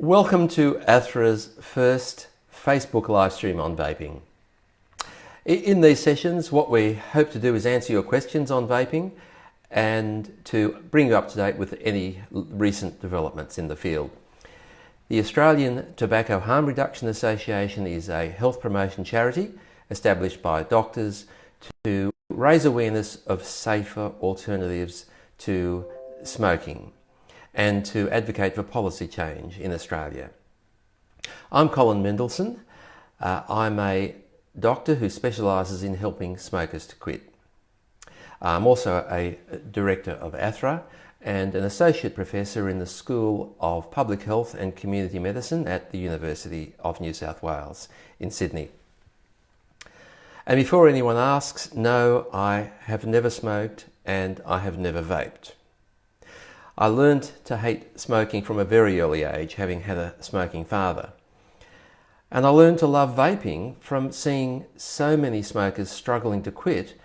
Welcome to ATHRA's first Facebook live stream on vaping. In these sessions, what we hope to do is answer your questions on vaping and to bring you up to date with any recent developments in the field. The Australian Tobacco Harm Reduction Association is a health promotion charity established by doctors to raise awareness of safer alternatives to smoking and to advocate for policy change in Australia. I'm Colin Mendelsohn. I'm a doctor who specialises in helping smokers to quit. I'm also a director of ATHRA and an associate professor in the School of Public Health and Community Medicine at the University of New South Wales in Sydney. And before anyone asks, no, I have never smoked and I have never vaped. I learned to hate smoking from a very early age, having had a smoking father. And I learned to love vaping from seeing so many smokers struggling to quit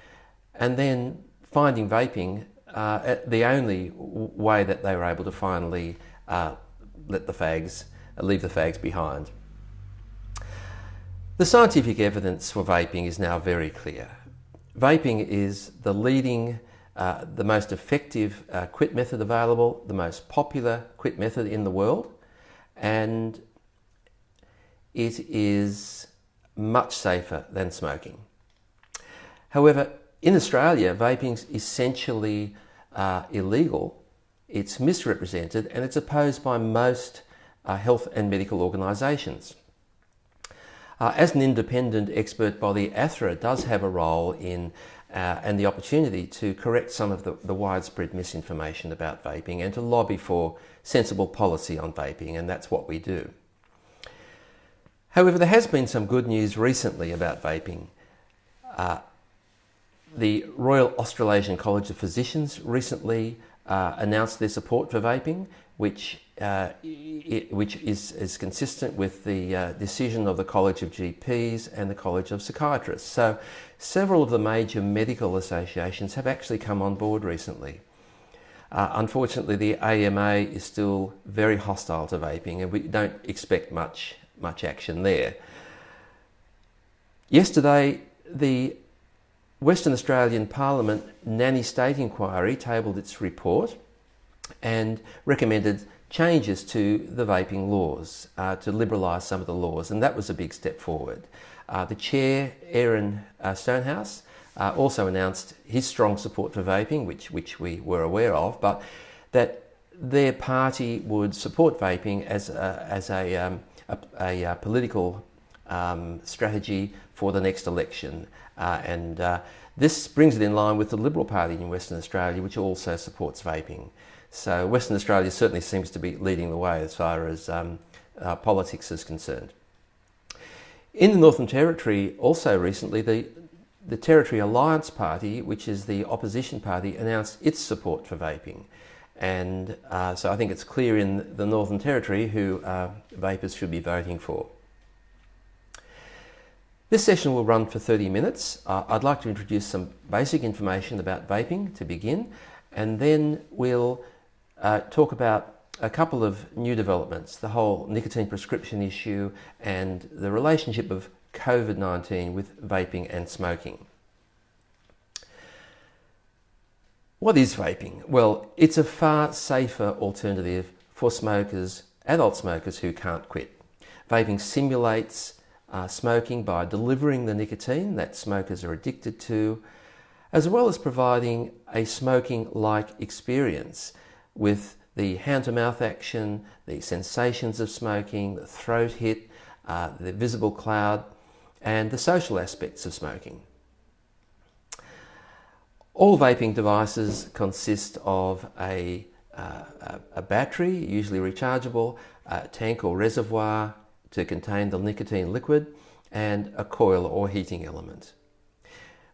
and then finding vaping the only way that they were able to finally leave the fags behind. The scientific evidence for vaping is now very clear. Vaping is the leading the most effective quit method available, the most popular quit method in the world, and it is much safer than smoking. However, in Australia, vaping is essentially illegal, it's misrepresented, and it's opposed by most health and medical organisations. As an independent expert body, ATHRA does have a role in and the opportunity to correct some of the widespread misinformation about vaping and to lobby for sensible policy on vaping, and that's what we do. However, there has been some good news recently about vaping. The Royal Australasian College of Physicians recently announced their support for vaping, which is consistent with the decision of the College of GPs and the College of Psychiatrists. So several of the major medical associations have actually come on board recently. Unfortunately, the AMA is still very hostile to vaping, and we don't expect much action there. Yesterday, the Western Australian Parliament Nanny State Inquiry tabled its report and recommended changes to the vaping laws to liberalise some of the laws, and that was a big step forward. The chair, Aaron Stonehouse, also announced his strong support for vaping, which we were aware of, but that their party would support vaping as a political strategy for the next election. This brings it in line with the Liberal Party in Western Australia, which also supports vaping. So Western Australia certainly seems to be leading the way as far as politics is concerned. In the Northern Territory, also recently, the Territory Alliance Party, which is the opposition party, announced its support for vaping. And so I think it's clear in the Northern Territory who vapers should be voting for. This session will run for 30 minutes. I'd like to introduce some basic information about vaping to begin, and then we'll talk about a couple of new developments, the whole nicotine prescription issue and the relationship of COVID-19 with vaping and smoking. What is vaping? Well, it's a far safer alternative for smokers, adult smokers who can't quit. Vaping simulates smoking by delivering the nicotine that smokers are addicted to, as well as providing a smoking-like experience with the hand-to-mouth action, the sensations of smoking, the throat hit, the visible cloud, and the social aspects of smoking. All vaping devices consist of a battery, usually rechargeable, a tank or reservoir to contain the nicotine liquid, and a coil or heating element.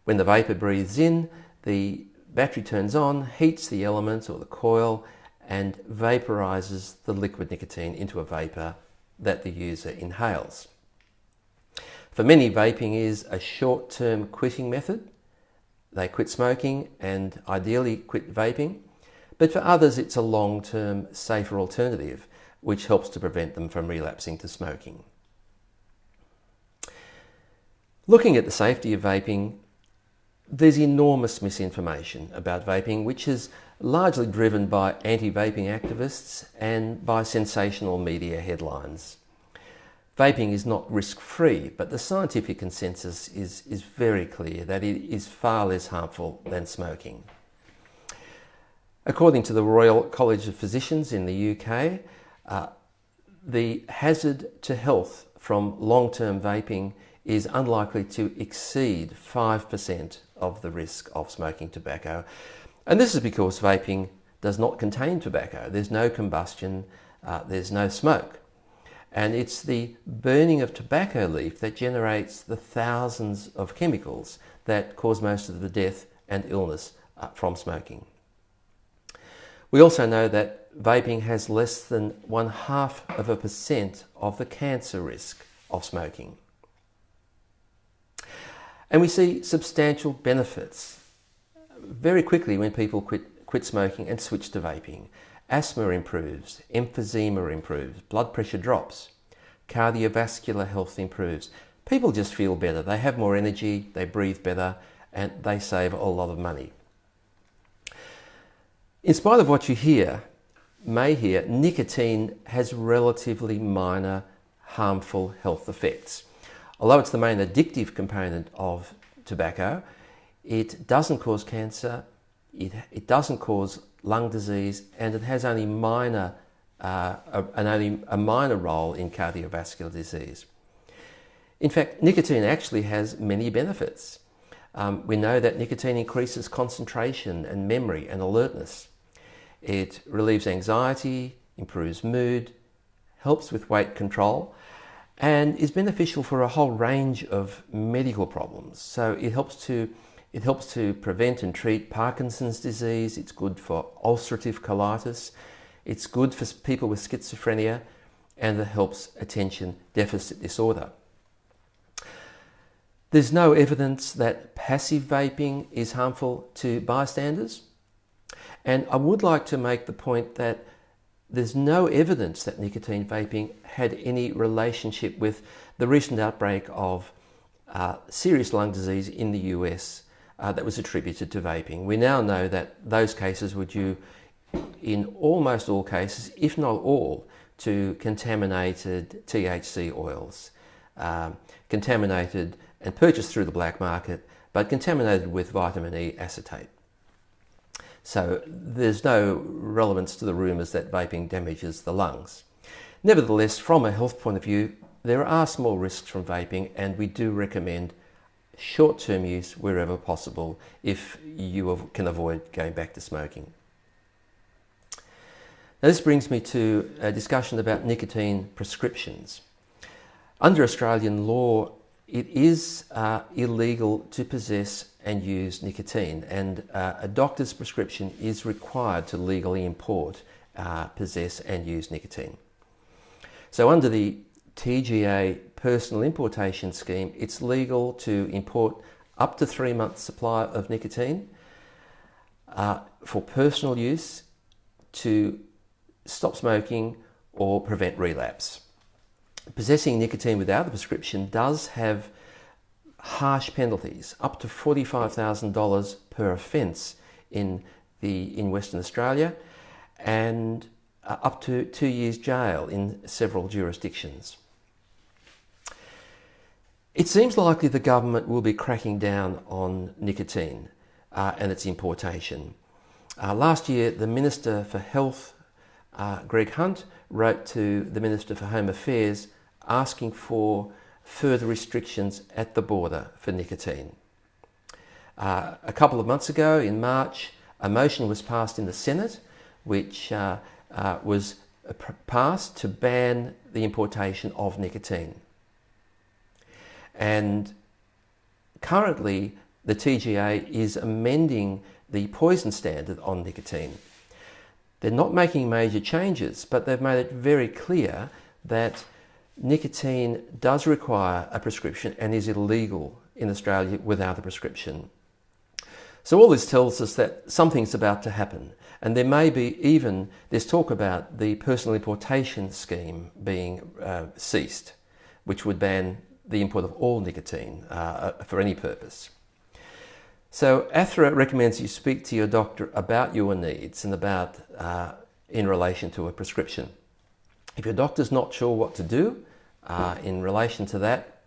When the vapor breathes in, the battery turns on, heats the element or the coil, and vaporizes the liquid nicotine into a vapor that the user inhales. For many, vaping is a short-term quitting method. They quit smoking and ideally quit vaping, but for others it's a long-term, safer alternative which helps to prevent them from relapsing to smoking. Looking at the safety of vaping, there's enormous misinformation about vaping, which is largely driven by anti-vaping activists and by sensational media headlines. Vaping is not risk-free, but the scientific consensus is very clear that it is far less harmful than smoking. According to the Royal College of Physicians in the UK, the hazard to health from long-term vaping is unlikely to exceed 5% of the risk of smoking tobacco. And this is because vaping does not contain tobacco. There's no combustion, there's no smoke. And it's the burning of tobacco leaf that generates the thousands of chemicals that cause most of the death and illness from smoking. We also know that vaping has less than 0.5% of the cancer risk of smoking. And we see substantial benefits very quickly when people quit smoking and switch to vaping. Asthma improves, emphysema improves, blood pressure drops, cardiovascular health improves. People just feel better, they have more energy, they breathe better, and they save a lot of money. In spite of what you may hear, nicotine has relatively minor harmful health effects. Although it's the main addictive component of tobacco, it doesn't cause cancer, it doesn't cause lung disease, and it has only a minor role in cardiovascular disease. In fact, nicotine actually has many benefits. We know that nicotine increases concentration and memory and alertness. It relieves anxiety, improves mood, helps with weight control, and is beneficial for a whole range of medical problems. So it helps to prevent and treat Parkinson's disease. It's good for ulcerative colitis. It's good for people with schizophrenia, and it helps attention deficit disorder. There's no evidence that passive vaping is harmful to bystanders. And I would like to make the point that there's no evidence that nicotine vaping had any relationship with the recent outbreak of serious lung disease in the US that was attributed to vaping. We now know that those cases were due, in almost all cases, if not all, to contaminated THC oils, contaminated and purchased through the black market, but contaminated with vitamin E acetate. So there's no relevance to the rumours that vaping damages the lungs. Nevertheless, from a health point of view, there are small risks from vaping, and we do recommend short-term use wherever possible if you can avoid going back to smoking. Now, this brings me to a discussion about nicotine prescriptions. Under Australian law, it is illegal to possess and use nicotine, and a doctor's prescription is required to legally import, possess and use nicotine. So under the TGA personal importation scheme, it's legal to import up to 3 months supply of nicotine for personal use, to stop smoking or prevent relapse. Possessing nicotine without the prescription does have harsh penalties, up to $45,000 per offence in Western Australia, and up to 2 years jail in several jurisdictions. It seems likely the government will be cracking down on nicotine and its importation. Last year, the Minister for Health, Greg Hunt, wrote to the Minister for Home Affairs asking for further restrictions at the border for nicotine. A couple of months ago, in March, a motion was passed in the Senate which was passed to ban the importation of nicotine. And currently the TGA is amending the poison standard on nicotine. They're not making major changes, but they've made it very clear that nicotine does require a prescription and is illegal in Australia without a prescription. So all this tells us that something's about to happen, and there may be even, there's talk about the personal importation scheme being ceased, which would ban the import of all nicotine for any purpose. So ATHRA recommends you speak to your doctor about your needs and about in relation to a prescription. If your doctor's not sure what to do in relation to that,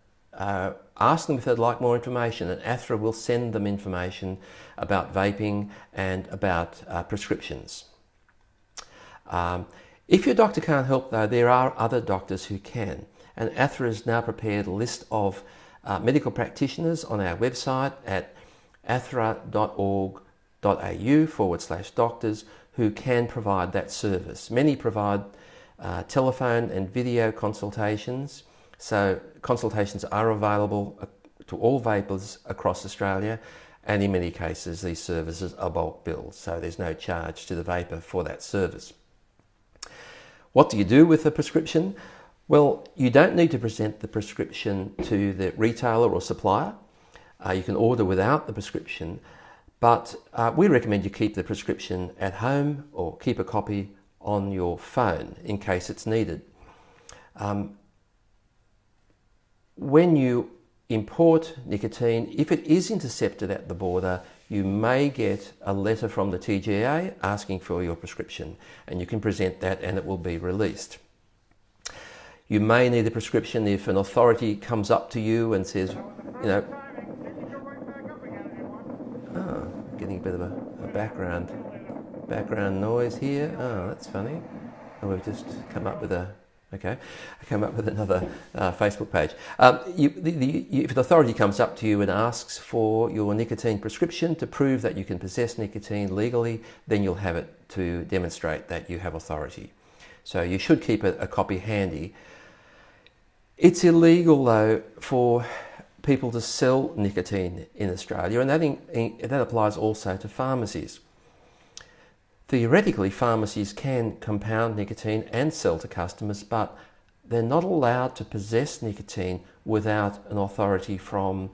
ask them if they'd like more information, and ATHRA will send them information about vaping and about prescriptions. If your doctor can't help though, there are other doctors who can, and ATHRA has now prepared a list of medical practitioners on our website at athra.org.au/doctors who can provide that service. Many provide telephone and video consultations, so consultations are available to all vapers across Australia, and in many cases these services are bulk billed, so there's no charge to the vapor for that service. What do you do with the prescription? Well, you don't need to present the prescription to the retailer or supplier. You can order without the prescription, but we recommend you keep the prescription at home or keep a copy on your phone in case it's needed. When you import nicotine, if it is intercepted at the border, you may get a letter from the TGA asking for your prescription, and you can present that and it will be released. You may need a prescription if an authority comes up to you and says, you know, getting a bit of a background noise here. Oh, that's funny. And we've just come up with another Facebook page. If an authority comes up to you and asks for your nicotine prescription to prove that you can possess nicotine legally, then you'll have it to demonstrate that you have authority. So you should keep a copy handy. It's illegal though for people to sell nicotine in Australia, and that applies also to pharmacies. Theoretically, pharmacies can compound nicotine and sell to customers, but they're not allowed to possess nicotine without an authority from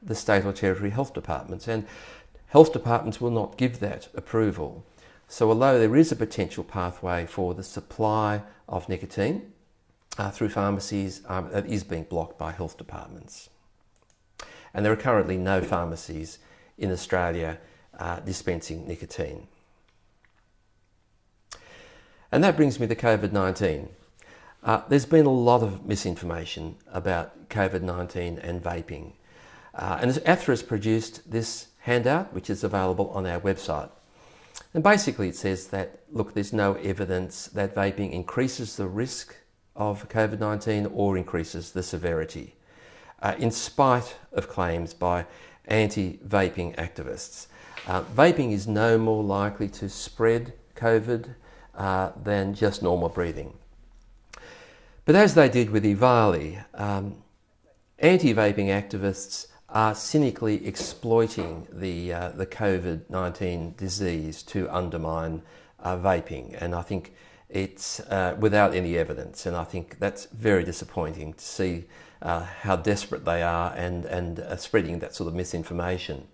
the state or territory health departments, and health departments will not give that approval. So although there is a potential pathway for the supply of nicotine through pharmacies, that is being blocked by health departments. And there are currently no pharmacies in Australia dispensing nicotine. And that brings me to COVID-19. There's been a lot of misinformation about COVID-19 and vaping. And ATHRA has produced this handout, which is available on our website. And basically it says that, look, there's no evidence that vaping increases the risk of COVID-19 or increases the severity, in spite of claims by anti-vaping activists. Vaping is no more likely to spread COVID than just normal breathing. But as they did with EVALI, anti-vaping activists are cynically exploiting the COVID-19 disease to undermine vaping, and I think it's without any evidence, and I think that's very disappointing to see how desperate they are and spreading that sort of misinformation.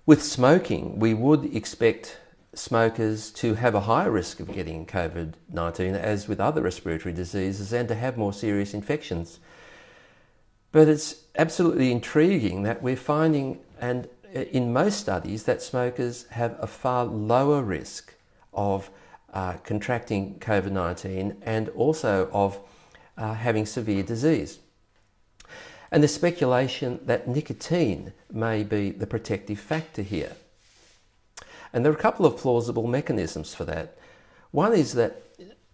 With smoking, we would expect smokers to have a higher risk of getting COVID-19, as with other respiratory diseases, and to have more serious infections. But it's absolutely intriguing that we're finding, and in most studies, that smokers have a far lower risk of contracting COVID-19 and also of having severe disease. And there's speculation that nicotine may be the protective factor here. And there are a couple of plausible mechanisms for that. One is that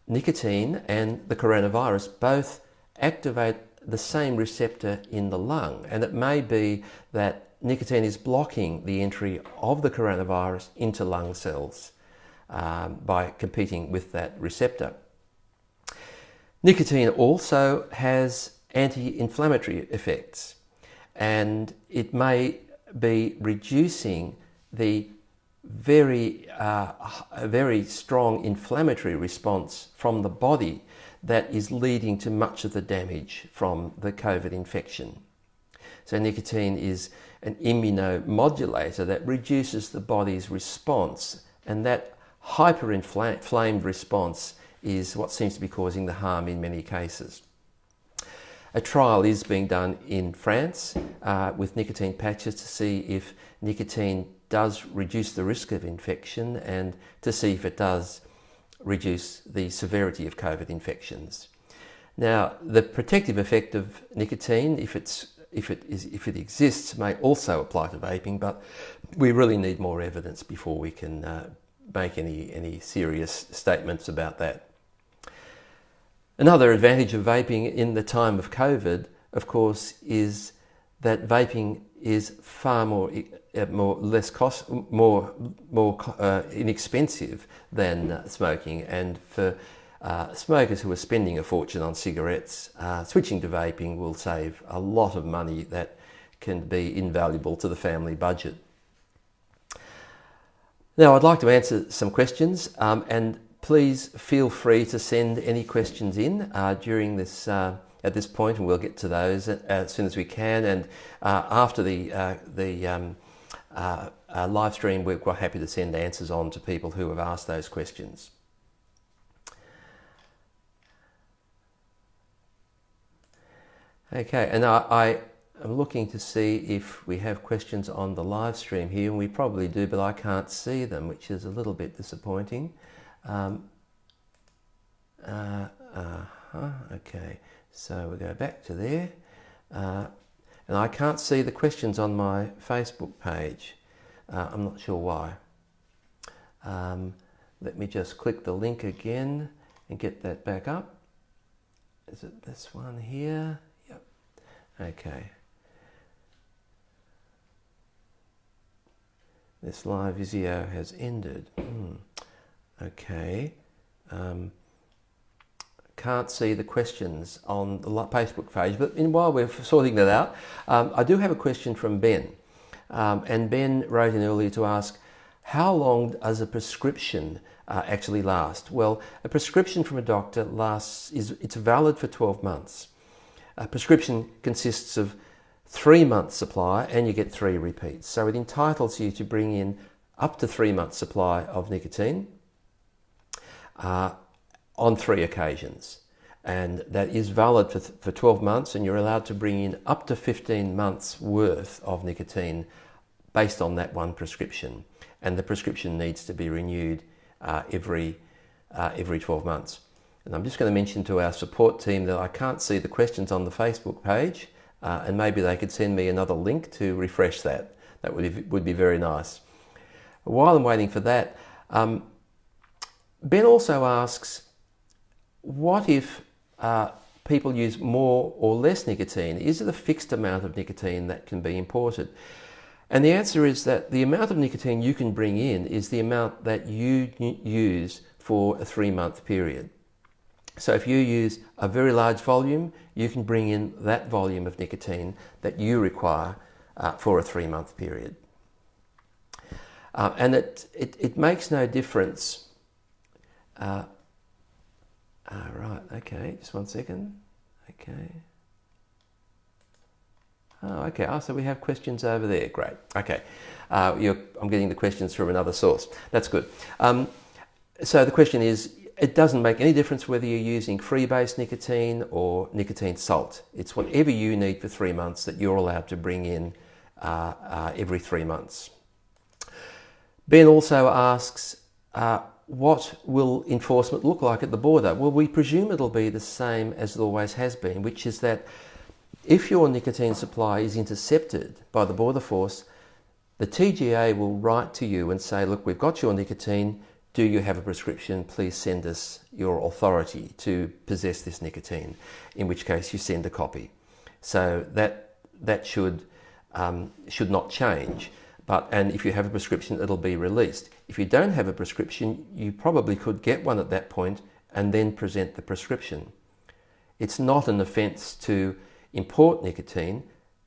nicotine and the coronavirus both activate the same receptor in the lung, and it may be that nicotine is blocking the entry of the coronavirus into lung cells by competing with that receptor. Nicotine also has anti-inflammatory effects, and it may be reducing the very strong inflammatory response from the body that is leading to much of the damage from the COVID infection. So nicotine is an immunomodulator that reduces the body's response, and that hyperinflamed response is what seems to be causing the harm in many cases. A trial is being done in France with nicotine patches to see if nicotine does reduce the risk of infection and to see if it does reduce the severity of COVID infections. Now, the protective effect of nicotine, if it exists, may also apply to vaping, but we really need more evidence before we can make any serious statements about that. Another advantage of vaping in the time of COVID, of course, is that vaping is far more inexpensive than smoking, and for smokers who are spending a fortune on cigarettes, switching to vaping will save a lot of money that can be invaluable to the family budget. Now, I'd like to answer some questions, and please feel free to send any questions in during this at this point, and we'll get to those as soon as we can. And after the live stream, we're quite happy to send answers on to people who have asked those questions. Okay, and I am looking to see if we have questions on the live stream here, and we probably do, but I can't see them, which is a little bit disappointing. Okay, so we'll go back to there. And I can't see the questions on my Facebook page. I'm not sure why. Let me just click the link again and get that back up. Is it this one here? Yep. Okay. This live video has ended. Okay. Can't see the questions on the Facebook page, but while we're sorting that out, I do have a question from Ben. And Ben wrote in earlier to ask, how long does a prescription actually last? Well, a prescription from a doctor it's valid for 12 months. A prescription consists of 3 months supply, and you get 3 repeats. So it entitles you to bring in up to 3 months supply of nicotine on 3 occasions. And that is valid for 12 months, and you're allowed to bring in up to 15 months worth of nicotine based on that one prescription. And the prescription needs to be renewed every 12 months. And I'm just going to mention to our support team that I can't see the questions on the Facebook page, and maybe they could send me another link to refresh that. That would be very nice. While I'm waiting for that, Ben also asks, what if people use more or less nicotine? Is it a fixed amount of nicotine that can be imported? And the answer is that the amount of nicotine you can bring in is the amount that you use for a 3-month period. So if you use a very large volume, you can bring in that volume of nicotine that you require for a 3-month period. And it makes no difference. Right, okay, just one second. Okay. Oh, okay. So we have questions over there. Great. Okay. I'm getting the questions from another source. That's good. So the question is, it doesn't make any difference whether you're using freebase nicotine or nicotine salt. It's whatever you need for 3 months that you're allowed to bring in every 3 months. Ben also asks, what will enforcement look like at the border? Well, we presume it'll be the same as it always has been, which is that if your nicotine supply is intercepted by the border force, the TGA will write to you and say, look, we've got your nicotine. Do you have a prescription? Please send us your authority to possess this nicotine, in which case you send a copy. So that should not change. And if you have a prescription, it'll be released. If you don't have a prescription, you probably could get one at that point and then present the prescription. It's not an offence to import nicotine.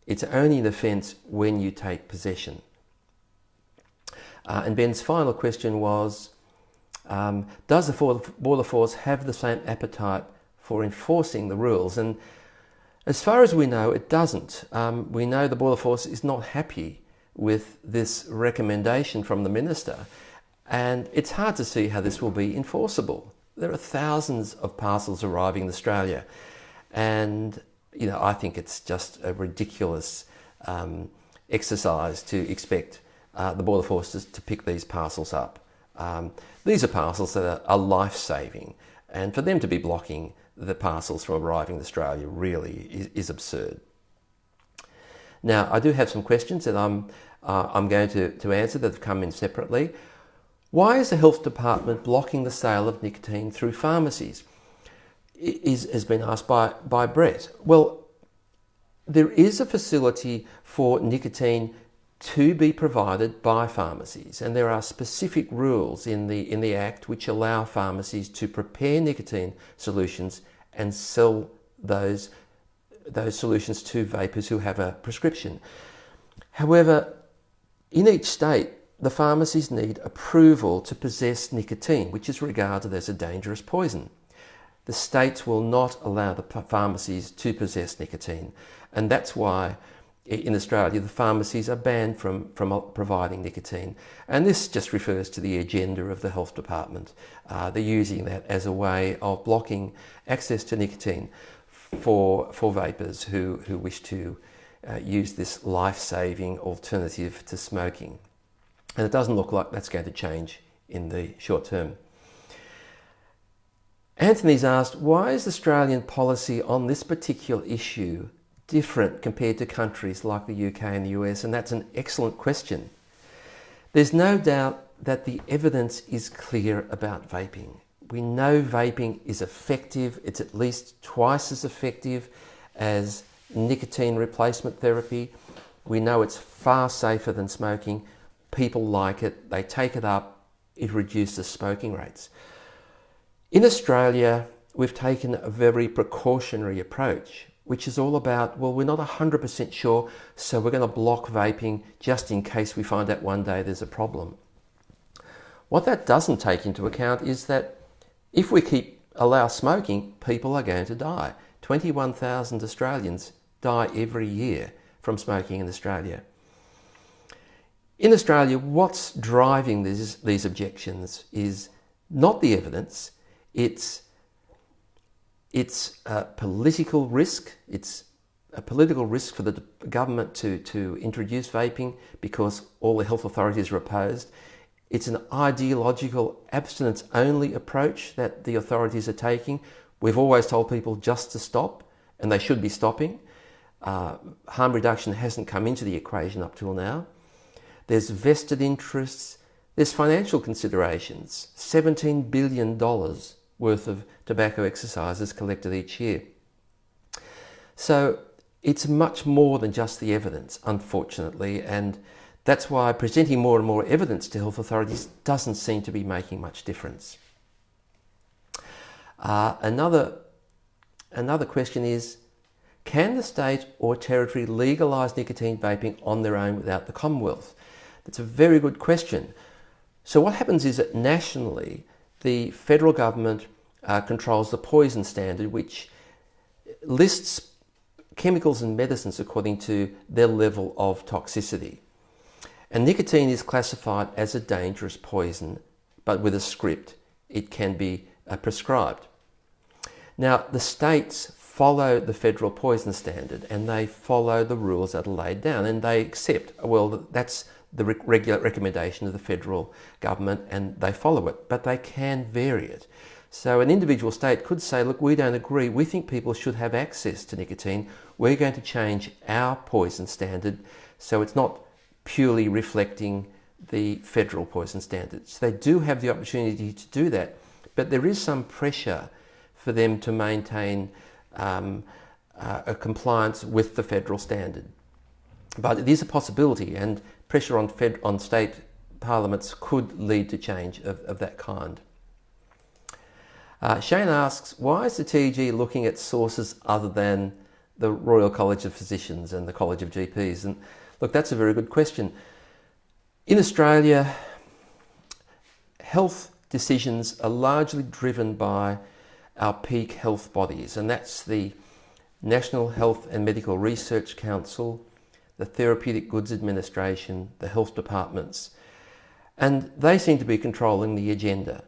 It's only an offence when you take possession. And Ben's final question was, does the border force have the same appetite for enforcing the rules? And As far as we know, it doesn't. We know the Border Force is not happy with this recommendation from the Minister, and it's hard to see how this will be enforceable. There are thousands of parcels arriving in Australia, and I think it's just a ridiculous exercise to expect the Border Force to pick these parcels up. These are parcels that are life-saving, and for them to be blocking the parcels from arriving in Australia really is absurd. Now, I do have some questions that I'm going to answer that have come in separately. Why is the Health Department blocking the sale of nicotine through pharmacies? Has been asked by Brett. Well, there is a facility for nicotine to be provided by pharmacies, and there are specific rules in the Act which allow pharmacies to prepare nicotine solutions and sell those solutions to vapers who have a prescription. However, in each state, the pharmacies need approval to possess nicotine, which is regarded as a dangerous poison. The states will not allow the pharmacies to possess nicotine, and that's why in Australia the pharmacies are banned from providing nicotine. And this just refers to the agenda of the Health Department. They're using that as a way of blocking access to nicotine for vapers who wish to use this life-saving alternative to smoking. And it doesn't look like that's going to change in the short term. Anthony's asked, why is Australian policy on this particular issue different compared to countries like the UK and the US? And that's an excellent question. There's no doubt that the evidence is clear about vaping. We know vaping is effective. It's at least twice as effective as nicotine replacement therapy. We know it's far safer than smoking. People like it. They take it up. It reduces smoking rates. In Australia, we've taken a very precautionary approach, which is all about, well, we're not 100% sure, so we're going to block vaping just in case we find out one day there's a problem. What that doesn't take into account is that if we allow smoking, people are going to die. 21,000 Australians die every year from smoking in Australia. In Australia, what's driving these objections is not the evidence. It's a political risk. It's a political risk for the government to introduce vaping because all the health authorities are opposed. It's an ideological abstinence-only approach that the authorities are taking. We've always told people just to stop, and they should be stopping. Harm reduction hasn't come into the equation up till now. There's vested interests. There's financial considerations. $17 billion worth of tobacco exercises collected each year. So it's much more than just the evidence, unfortunately, and that's why presenting more and more evidence to health authorities doesn't seem to be making much difference. Another question is, can the state or territory legalise nicotine vaping on their own without the Commonwealth? That's a very good question. So what happens is that nationally, the federal government controls the poison standard, which lists chemicals and medicines according to their level of toxicity. And nicotine is classified as a dangerous poison, but with a script, it can be prescribed. Now, the states follow the federal poison standard and they follow the rules that are laid down, and they accept, well, that's the regular recommendation of the federal government and they follow it, but they can vary it. So an individual state could say, look, we don't agree, we think people should have access to nicotine, we're going to change our poison standard so it's not purely reflecting the federal poison standards. They do have the opportunity to do that, but there is some pressure for them to maintain a compliance with the federal standard. But it is a possibility, and pressure on state parliaments could lead to change of that kind. Shane asks, why is the TG looking at sources other than the Royal College of Physicians and the College of GPs? And look, that's a very good question. In Australia, health decisions are largely driven by our peak health bodies, and that's the National Health and Medical Research Council, the Therapeutic Goods Administration, the health departments, and they seem to be controlling the agenda.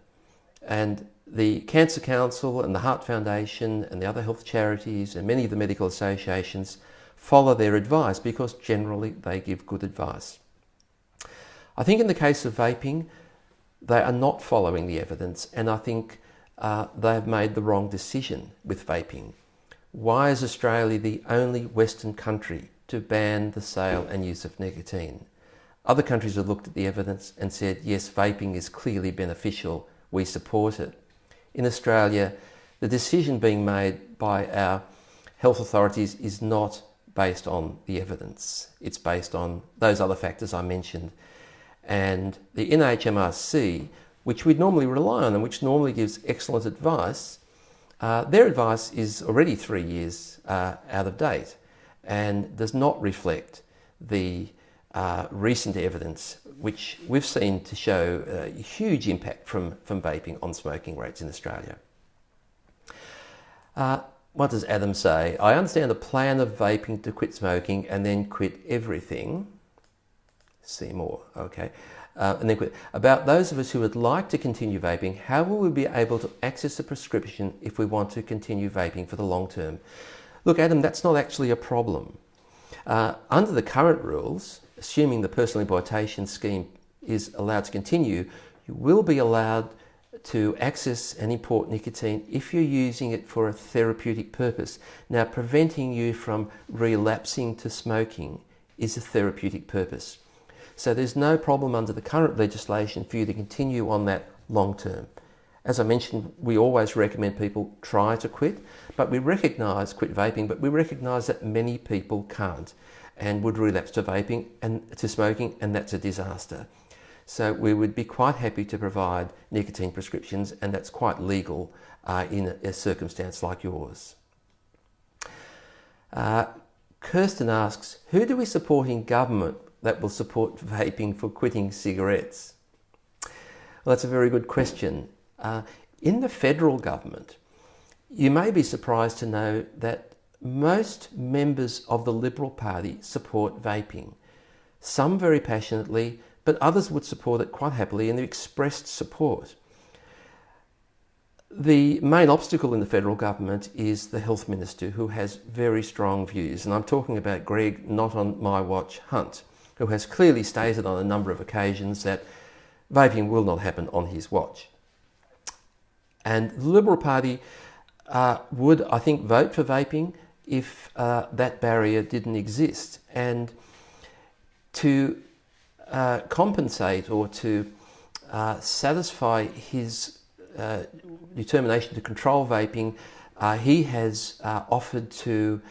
And the Cancer Council and the Heart Foundation and the other health charities and many of the medical associations follow their advice because generally they give good advice. I think in the case of vaping, they are not following the evidence, and I think they have made the wrong decision with vaping. Why is Australia the only Western country to ban the sale and use of nicotine? Other countries have looked at the evidence and said, yes, vaping is clearly beneficial, we support it. In Australia, the decision being made by our health authorities is not based on the evidence. It's based on those other factors I mentioned. And the NHMRC, which we'd normally rely on and which normally gives excellent advice, their advice is already 3 years out of date and does not reflect the recent evidence which we've seen to show a huge impact from vaping on smoking rates in Australia. What does Adam say? I understand the plan of vaping to quit smoking and then quit everything. See more, okay. And then quit. About those of us who would like to continue vaping, how will we be able to access a prescription if we want to continue vaping for the long term? Look, Adam, that's not actually a problem. Under the current rules, assuming the personal importation scheme is allowed to continue, you will be allowed to access and import nicotine if you're using it for a therapeutic purpose. Now, preventing you from relapsing to smoking is a therapeutic purpose. So there's no problem under the current legislation for you to continue on that long term. As I mentioned, we always recommend people try to quit vaping, but we recognise that many people can't and would relapse to vaping and to smoking, and that's a disaster. So we would be quite happy to provide nicotine prescriptions, and that's quite legal in a circumstance like yours. Kirsten asks, who do we support in government that will support vaping for quitting cigarettes? Well, that's a very good question. In the federal government, you may be surprised to know that most members of the Liberal Party support vaping. Some very passionately, but others would support it quite happily and they've expressed support. The main obstacle in the federal government is the health minister, who has very strong views, and I'm talking about Greg, not on my watch, Hunt, who has clearly stated on a number of occasions that vaping will not happen on his watch. And the Liberal Party would, I think, vote for vaping if that barrier didn't exist. And to compensate or to satisfy his determination to control vaping, he has offered to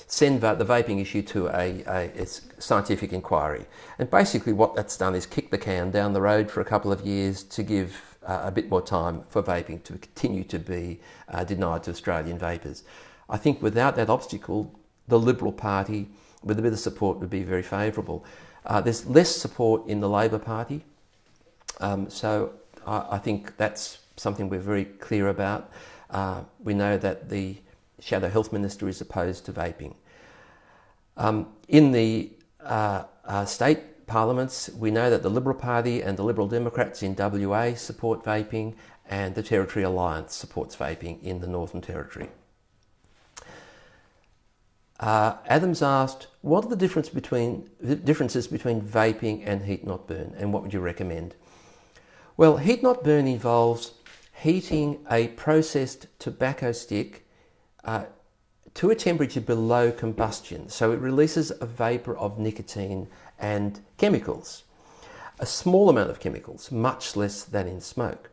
send the vaping issue to a scientific inquiry. And basically what that's done is kick the can down the road for a couple of years to give a bit more time for vaping to continue to be denied to Australian vapers. I think without that obstacle, the Liberal Party, with a bit of support, would be very favourable. There's less support in the Labor Party, so I think that's something we're very clear about. We know that the Shadow Health Minister is opposed to vaping. In the state parliaments, we know that the Liberal Party and the Liberal Democrats in WA support vaping, and the Territory Alliance supports vaping in the Northern Territory. Adams asked, what are the differences between vaping and heat not burn, and what would you recommend? Well, heat not burn involves heating a processed tobacco stick to a temperature below combustion, so it releases a vapour of nicotine and chemicals, a small amount of chemicals, much less than in smoke.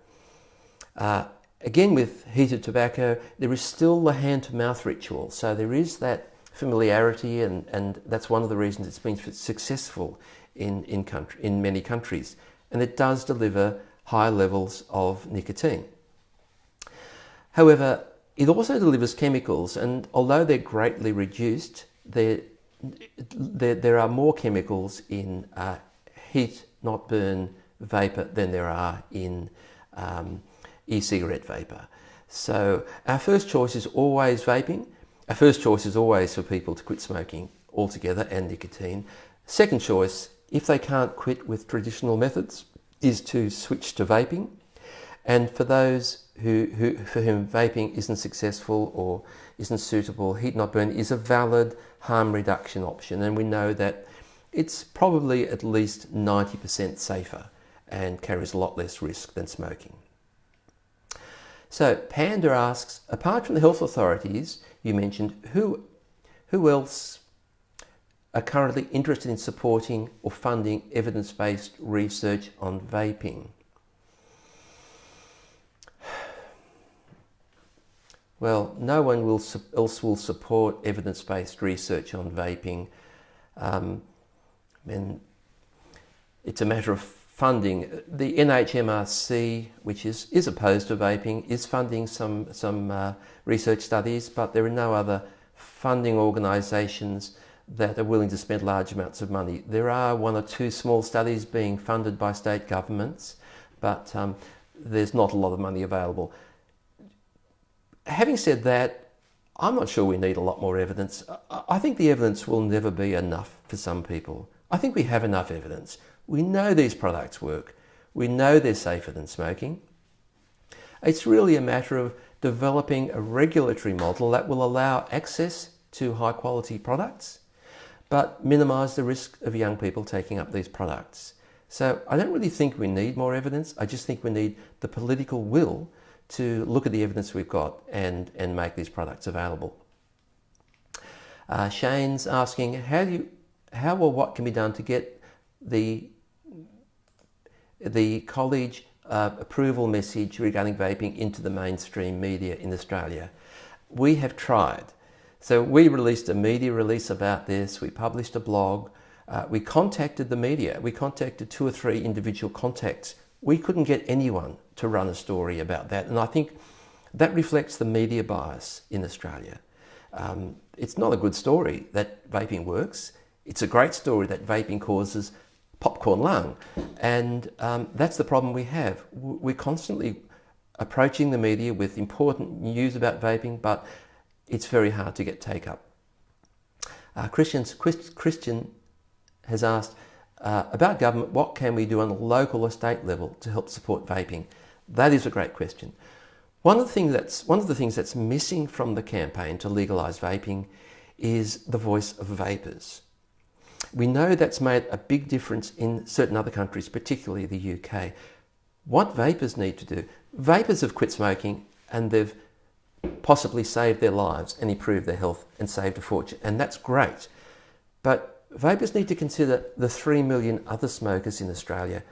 Again, with heated tobacco, there is still the hand-to-mouth ritual, so there is that familiarity, and that's one of the reasons it's been successful in many countries, and it does deliver high levels of nicotine. However, it also delivers chemicals, and although they're greatly reduced, there are more chemicals in heat not burn vapour than there are in e-cigarette vapour. So our first choice is always vaping. Our first choice is always for people to quit smoking altogether and nicotine. Second choice, if they can't quit with traditional methods, is to switch to vaping. And for those for whom vaping isn't successful or isn't suitable, heat not burn is a valid harm reduction option, and we know that it's probably at least 90% safer and carries a lot less risk than smoking. So Panda asks, apart from the health authorities you mentioned, who else are currently interested in supporting or funding evidence-based research on vaping? Well, no one else will support evidence-based research on vaping. And it's a matter of funding. The NHMRC, which is opposed to vaping, is funding some research studies, but there are no other funding organisations that are willing to spend large amounts of money. There are one or two small studies being funded by state governments, but there's not a lot of money available. Having said that, I'm not sure we need a lot more evidence. I think the evidence will never be enough for some people. I think we have enough evidence. We know these products work. We know they're safer than smoking. It's really a matter of developing a regulatory model that will allow access to high quality products, but minimise the risk of young people taking up these products. So I don't really think we need more evidence. I just think we need the political will to look at the evidence we've got and make these products available. Shane's asking, how or what can be done to get the college approval message regarding vaping into the mainstream media in Australia? We have tried. So we released a media release about this. We published a blog. We contacted the media. We contacted 2 or 3 individual contacts. We couldn't get anyone to run a story about that. And I think that reflects the media bias in Australia. It's not a good story that vaping works. It's a great story that vaping causes popcorn lung. And that's the problem we have. We're constantly approaching the media with important news about vaping, but it's very hard to get take up. Christian has asked, about government, what can we do on a local or state level to help support vaping? That is a great question. One of the things that's missing from the campaign to legalise vaping is the voice of vapers. We know that's made a big difference in certain other countries, particularly the UK. What vapers need to do, vapers have quit smoking and they've possibly saved their lives and improved their health and saved a fortune, and that's great. But vapers need to consider the 3 million other smokers in Australia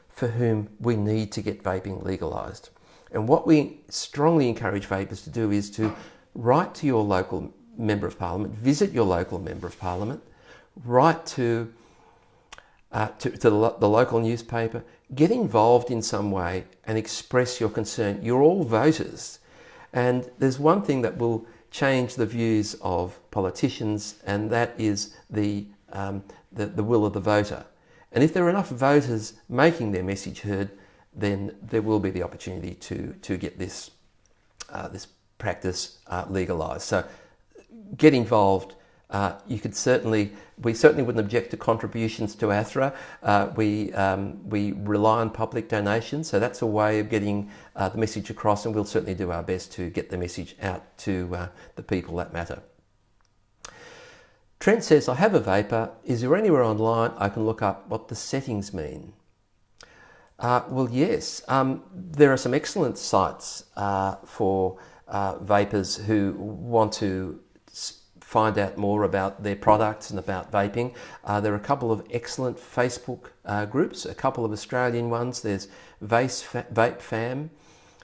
for whom we need to get vaping legalised. And what we strongly encourage vapers to do is to write to your local Member of Parliament, visit your local Member of Parliament, write to the local newspaper, get involved in some way and express your concern. You're all voters. And there's one thing that will change the views of politicians, and that is the will of the voter. And if there are enough voters making their message heard, then there will be the opportunity to get this practice legalised. So get involved. We certainly wouldn't object to contributions to ATHRA. We rely on public donations, so that's a way of getting the message across, and we'll certainly do our best to get the message out to the people that matter. Trent says, I have a vapor. Is there anywhere online I can look up what the settings mean? Well, yes. There are some excellent sites for vapers who want to find out more about their products and about vaping. There are a couple of excellent Facebook groups, a couple of Australian ones. There's Vape Fam,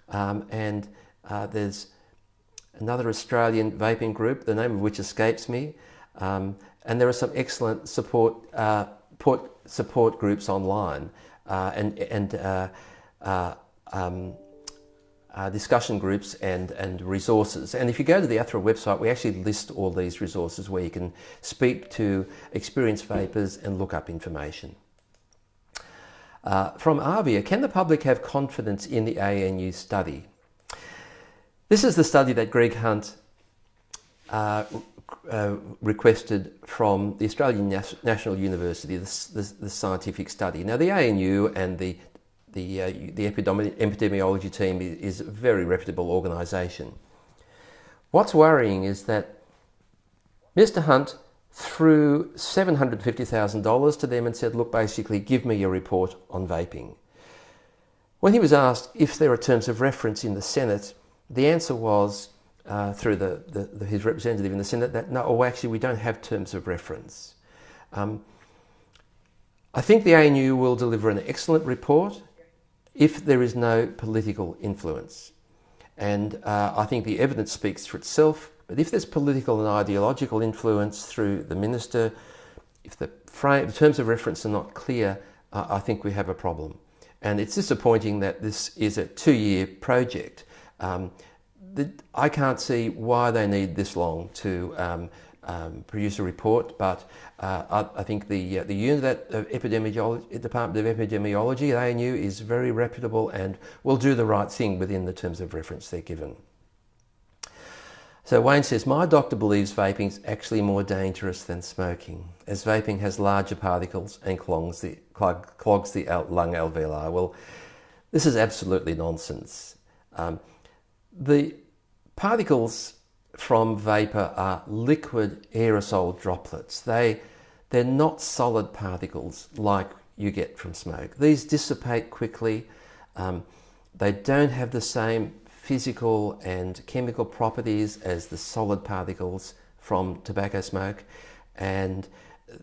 and there's another Australian vaping group, the name of which escapes me. And there are some excellent support groups online and discussion groups and resources. And if you go to the ATHRA website, we actually list all these resources where you can speak to experienced vapers and look up information. From Arvia, can the public have confidence in the ANU study? This is the study that Greg Hunt requested from the Australian National University, the scientific study. Now, the ANU and the epidemiology team is a very reputable organisation. What's worrying is that Mr. Hunt threw $750,000 to them and said, look, basically, give me a report on vaping. When he was asked if there are terms of reference in the Senate, the answer was, through his representative in the Senate, that no, actually, we don't have terms of reference. I think the ANU will deliver an excellent report if there is no political influence. And I think the evidence speaks for itself. But if there's political and ideological influence through the minister, if the terms of reference are not clear, I think we have a problem. And it's disappointing that this is a 2-year project. I can't see why they need this long to produce a report, but I think the unit of epidemiology, Department of Epidemiology, ANU, is very reputable and will do the right thing within the terms of reference they're given. So Wayne says, my doctor believes vaping is actually more dangerous than smoking, as vaping has larger particles and clogs the lung alveoli. Well, this is absolutely nonsense. The particles from vapour are liquid aerosol droplets. They're not solid particles like you get from smoke. These dissipate quickly. They don't have the same physical and chemical properties as the solid particles from tobacco smoke, and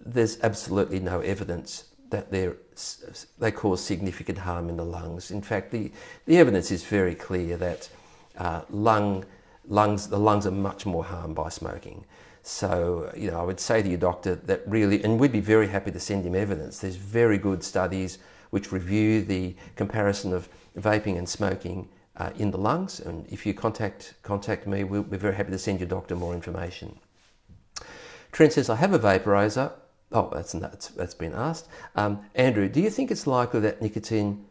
there's absolutely no evidence that they cause significant harm in the lungs. In fact, the evidence is very clear that the lungs are much more harmed by smoking. So, I would say to your doctor that really, and we'd be very happy to send him evidence. There's very good studies which review the comparison of vaping and smoking in the lungs. And if you contact me, we'll be very happy to send your doctor more information. Trent says, I have a vaporizer. Oh, that's been asked. Andrew, do you think it's likely that nicotine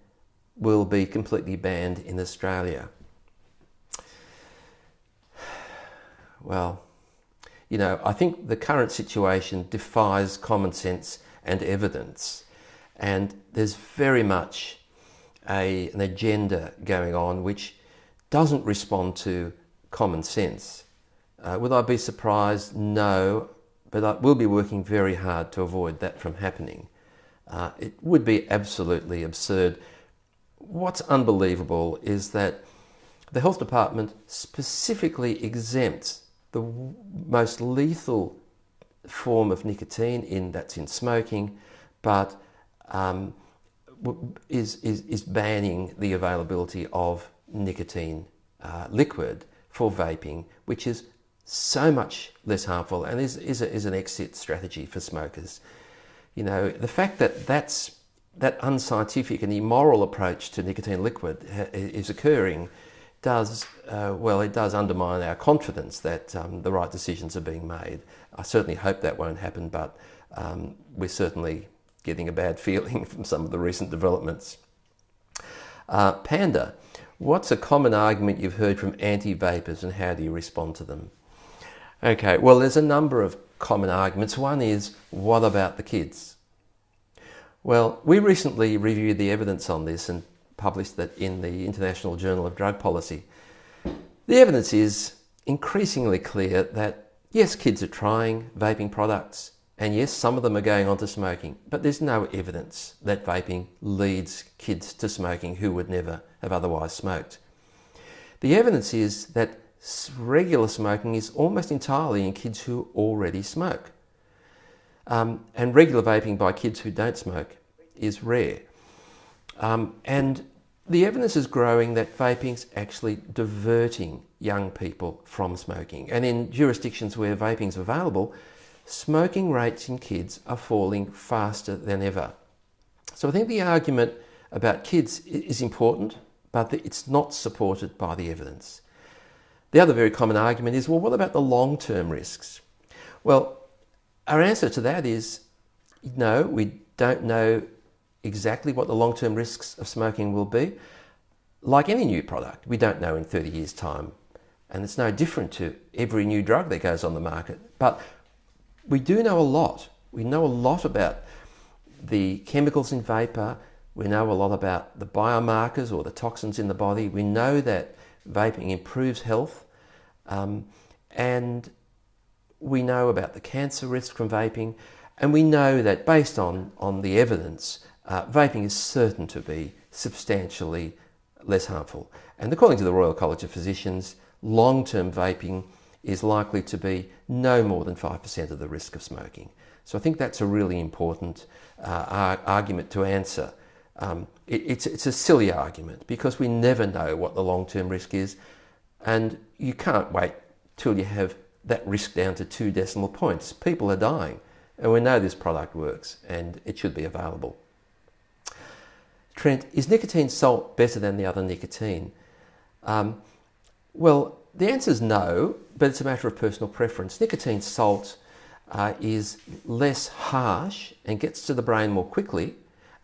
will be completely banned in Australia? Well, I think the current situation defies common sense and evidence. And there's very much an agenda going on which doesn't respond to common sense. Will I be surprised? No, but I will be working very hard to avoid that from happening. It would be absolutely absurd. What's unbelievable is that the Health Department specifically exempts the most lethal form of nicotine that's in smoking, but is banning the availability of nicotine liquid for vaping, which is so much less harmful and is an exit strategy for smokers. The fact that that unscientific and immoral approach to nicotine liquid is occurring does undermine our confidence that the right decisions are being made. I certainly hope that won't happen, but we're certainly getting a bad feeling from some of the recent developments. Panda, what's a common argument you've heard from anti-vapers and how do you respond to them? Okay, well, there's a number of common arguments. One is, what about the kids? Well, we recently reviewed the evidence on this and published that in the International Journal of Drug Policy. The evidence is increasingly clear that, yes, kids are trying vaping products, and yes, some of them are going on to smoking, but there's no evidence that vaping leads kids to smoking who would never have otherwise smoked. The evidence is that regular smoking is almost entirely in kids who already smoke. And regular vaping by kids who don't smoke is rare. And the evidence is growing that vaping's actually diverting young people from smoking. And in jurisdictions where vaping's available, smoking rates in kids are falling faster than ever. So I think the argument about kids is important, but it's not supported by the evidence. The other very common argument is, well, what about the long-term risks? Well, our answer to that is no, we don't know exactly what the long-term risks of smoking will be. Like any new product, we don't know in 30 years' time and it's no different to every new drug that goes on the market. But we do know a lot. We know a lot about the chemicals in vapor. We know a lot about the biomarkers or the toxins in the body. We know that vaping improves health, and we know about the cancer risk from vaping, and we know that based on the evidence, vaping is certain to be substantially less harmful. And according to the Royal College of Physicians, long-term vaping is likely to be no more than 5% of the risk of smoking. So I think that's a really important argument to answer. It's a silly argument because we never know what the long-term risk is, and you can't wait till you have that risk down to 2 decimal points. People are dying, and we know this product works and it should be available. Trent, is nicotine salt better than the other nicotine? Well, the answer is no, but it's a matter of personal preference. Nicotine salt is less harsh and gets to the brain more quickly,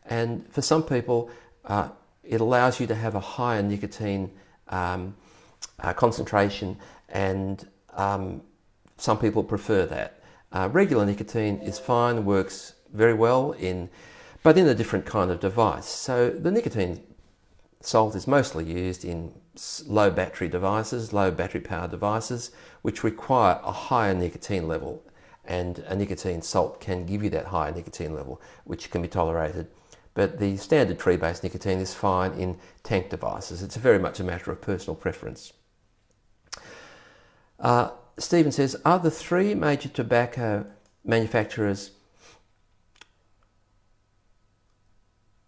and for some people it allows you to have a higher nicotine concentration, and some people prefer that. Regular nicotine is fine, works very well but in a different kind of device. So the nicotine salt is mostly used in low battery devices, low battery power devices, which require a higher nicotine level, and a nicotine salt can give you that higher nicotine level, which can be tolerated. But the standard tree-based nicotine is fine in tank devices. It's very much a matter of personal preference. Stephen says, are the three major tobacco manufacturers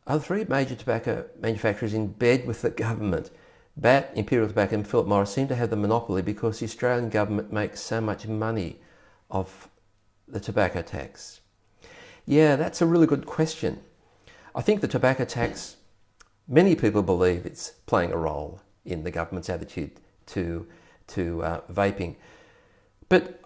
in bed with the government? BAT, Imperial Tobacco and Philip Morris seem to have the monopoly because the Australian government makes so much money off the tobacco tax. Yeah, that's a really good question. I think the tobacco tax, many people believe it's playing a role in the government's attitude to vaping. But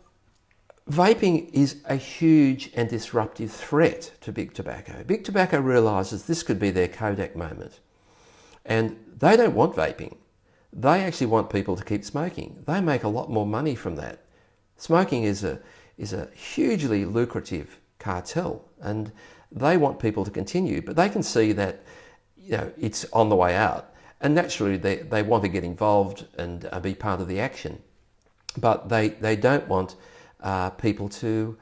vaping is a huge and disruptive threat to big tobacco. Big tobacco realises this could be their Kodak moment. And they don't want vaping. They actually want people to keep smoking. They make a lot more money from that. Smoking is a hugely lucrative cartel, and they want people to continue, but they can see that it's on the way out. And naturally they want to get involved and be part of the action. But they don't want people to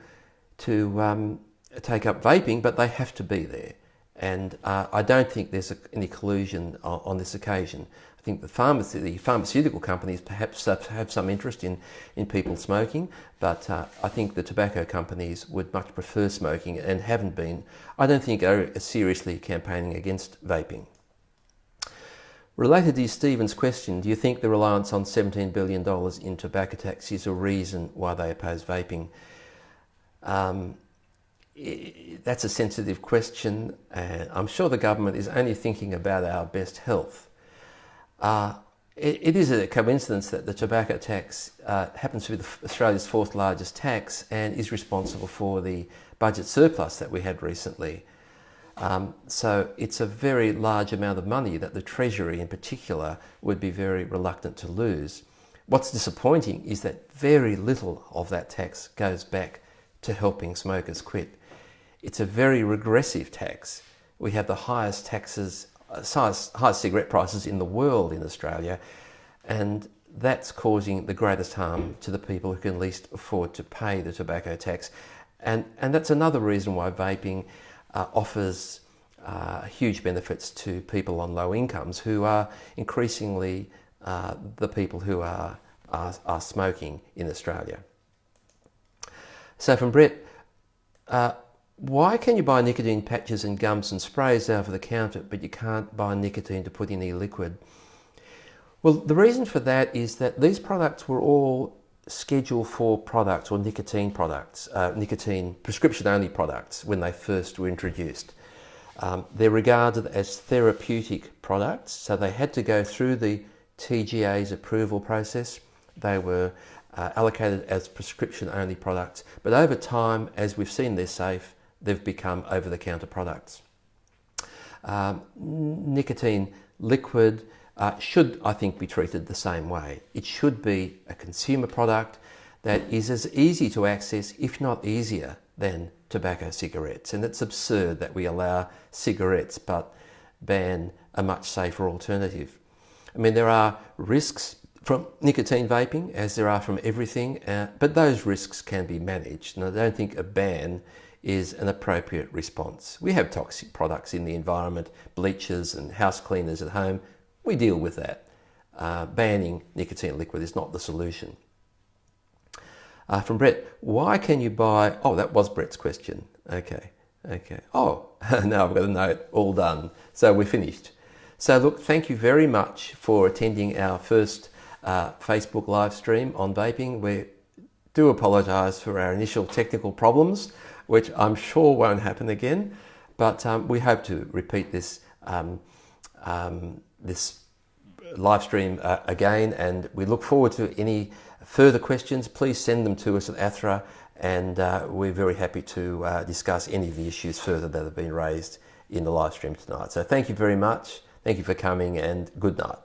take up vaping, but they have to be there. And I don't think there's any collusion on this occasion. I think the pharmaceutical companies perhaps have some interest in people smoking, but I think the tobacco companies would much prefer smoking and haven't been, I don't think, are seriously campaigning against vaping. Related to Stephen's question, do you think the reliance on $17 billion in tobacco tax is a reason why they oppose vaping? That's a sensitive question, and I'm sure the government is only thinking about our best health. It is a coincidence that the tobacco tax happens to be Australia's 4th largest tax and is responsible for the budget surplus that we had recently. So it's a very large amount of money that the Treasury in particular would be very reluctant to lose. What's disappointing is that very little of that tax goes back to helping smokers quit. It's a very regressive tax. We have the highest taxes, highest cigarette prices in the world in Australia, and that's causing the greatest harm to the people who can least afford to pay the tobacco tax. And that's another reason why vaping offers huge benefits to people on low incomes, who are increasingly the people who are smoking in Australia. So from Brett, why can you buy nicotine patches and gums and sprays over the counter, but you can't buy nicotine to put in e-liquid? Well, the reason for that is that these products were all Schedule 4 products or nicotine products, nicotine prescription-only products when they first were introduced. They're regarded as therapeutic products, so they had to go through the TGA's approval process. They were allocated as prescription-only products, but over time, as we've seen they're safe, they've become over-the-counter products. Nicotine liquid should, I think, be treated the same way. It should be a consumer product that is as easy to access, if not easier, than tobacco cigarettes. And it's absurd that we allow cigarettes but ban a much safer alternative. I mean, there are risks from nicotine vaping, as there are from everything, but those risks can be managed. And I don't think a ban is an appropriate response. We have toxic products in the environment, bleachers and house cleaners at home. We deal with that. Banning nicotine liquid is not the solution. From Brett, why can you buy... Oh, that was Brett's question. Okay. Oh, now I've got a note, all done. So we're finished. So look, thank you very much for attending our first Facebook live stream on vaping. We do apologise for our initial technical problems, which I'm sure won't happen again, but we hope to repeat this this live stream again, and we look forward to any further questions. Please send them to us at ATHRA, and we're very happy to discuss any of the issues further that have been raised in the live stream tonight. So thank you very much. Thank you for coming, and good night.